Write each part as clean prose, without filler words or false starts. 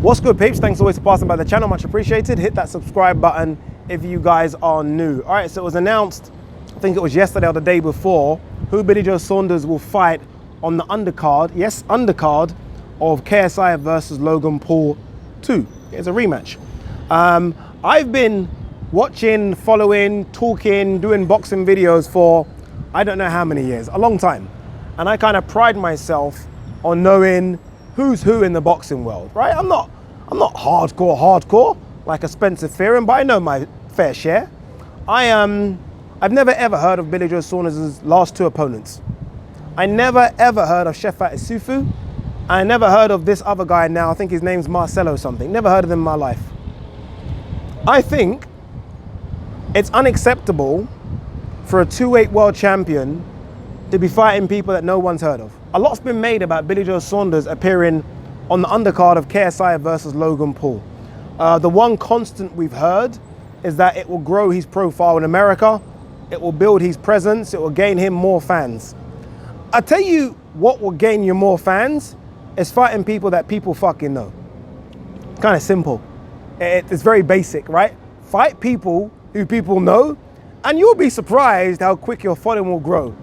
What's good, peeps? Thanks always for passing by the channel, much appreciated. Hit that subscribe button if you guys are new. All right, so it was announced, I think it was yesterday or the day before, who Billy Joe Saunders will fight on the undercard, yes, undercard of KSI versus Logan Paul 2. It's a rematch. I've been watching, following, talking, doing boxing videos for I don't know how many years, a long time. And I kind of pride myself on knowing who's who in the boxing world, right? I'm not hardcore like a Spencer Fearon, but I know my fair share. I've never ever heard of Billy Joe Saunders' last two opponents. I never ever heard of Shefat Isufu. I never heard of this other guy now, I think his name's Marcelo something. Never heard of him in my life. I think it's unacceptable for a 2-weight world champion to be fighting people that no one's heard of. A lot's been made about Billy Joe Saunders appearing on the undercard of KSI versus Logan Paul. The one constant we've heard is that it will grow his profile in America, it will build his presence, it will gain him more fans. I tell you what will gain you more fans is fighting people that people fucking know. Kind of simple. It's very basic, right? Fight people who people know, and you'll be surprised how quick your following will grow.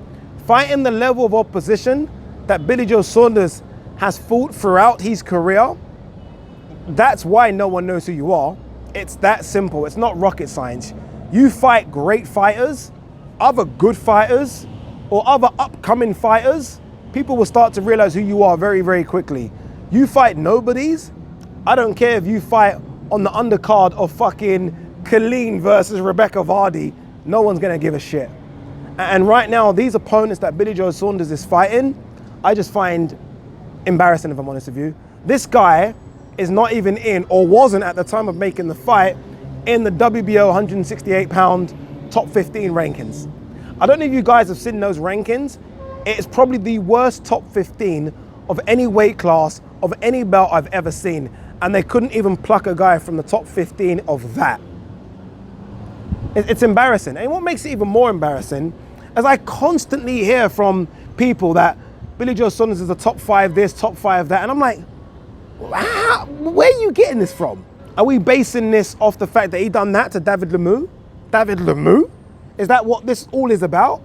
Fighting the level of opposition that Billy Joe Saunders has fought throughout his career, that's why no one knows who you are. It's that simple. It's not rocket science. You fight great fighters, other good fighters, or other upcoming fighters, people will start to realize who you are very, very quickly. You fight nobodies. I don't care if you fight on the undercard of fucking Colleen versus Rebecca Vardy, no one's gonna give a shit. And right now, these opponents that Billy Joe Saunders is fighting, I just find embarrassing, if I'm honest with you. This guy is not even in, or wasn't at the time of making the fight, in the WBO 168-pound top 15 rankings. I don't know if you guys have seen those rankings. It's probably the worst top 15 of any weight class, of any belt I've ever seen. And they couldn't even pluck a guy from the top 15 of that. It's embarrassing. And what makes it even more embarrassing, as I constantly hear from people that Billy Joe Saunders is a top 5 this, top 5 that, and I'm like, wow, where are you getting this from? Are we basing this off the fact that he done that to David Lemieux? David Lemieux? Is that what this all is about?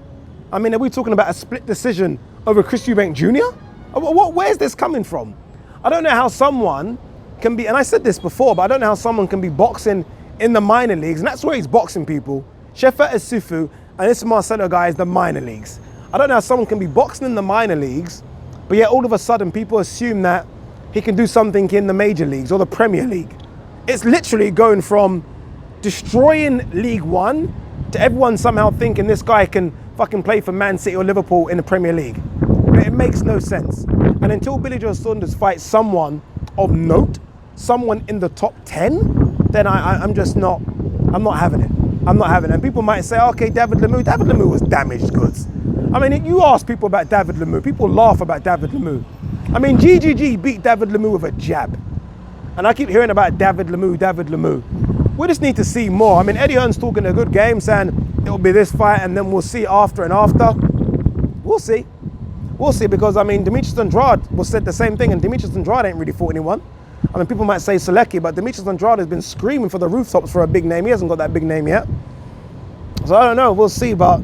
I mean, are we talking about a split decision over Chris Eubank Jr.? Where's this coming from? I don't know how someone can be, and I said this before, but I don't know how someone can be boxing in the minor leagues, and that's where he's boxing people. Shefat Isufu and this Marcelo guy is the minor leagues. I don't know how someone can be boxing in the minor leagues, but yet all of a sudden people assume that he can do something in the major leagues or the Premier League. It's literally going from destroying League One to everyone somehow thinking this guy can fucking play for Man City or Liverpool in the Premier League. It makes no sense. And until Billy Joe Saunders fights someone of note, someone in the top 10, then I'm not having it. I'm not having it. And people might say, okay, David Lemieux was damaged goods. I mean, you ask people about David Lemieux, people laugh about David Lemieux. I mean, GGG beat David Lemieux with a jab. And I keep hearing about David Lemieux. We just need to see more. I mean, Eddie Hearn's talking a good game, saying it'll be this fight and then we'll see after and after. We'll see. We'll see, because I mean, Demetrius Andrade was said the same thing, and Demetrius Andrade ain't really fought anyone. I mean, people might say Selecki, but Demetrius Andrade has been screaming for the rooftops for a big name. He hasn't got that big name yet. So I don't know, we'll see, but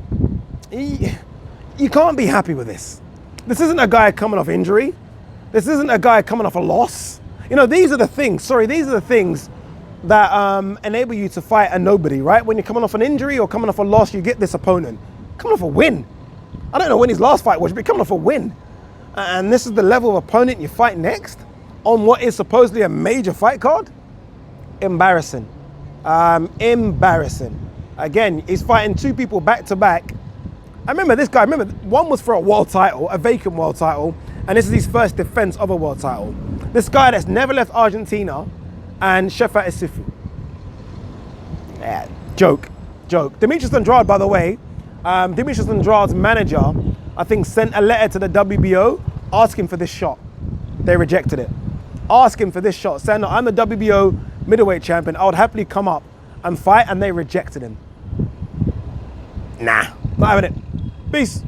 you can't be happy with this. This isn't a guy coming off injury. This isn't a guy coming off a loss. You know, these are the things that enable you to fight a nobody, right? When you're coming off an injury or coming off a loss, you get this opponent. Coming off a win. I don't know when his last fight was, but coming off a win. And this is the level of opponent you fight next on what is supposedly a major fight card? Embarrassing. Embarrassing. Again, he's fighting two people back to back. I remember this guy, one was for a world title, a vacant world title, and this is his first defense of a world title. This guy that's never left Argentina, and Shefat Isufu. Yeah, joke. Demetrius Andrade, by the way, Demetrius Andrade's manager, I think, sent a letter to the WBO asking for this shot. They rejected it. Asking for this shot, saying that I'm the WBO middleweight champion, I would happily come up and fight, and they rejected him. Nah, not having it. Peace.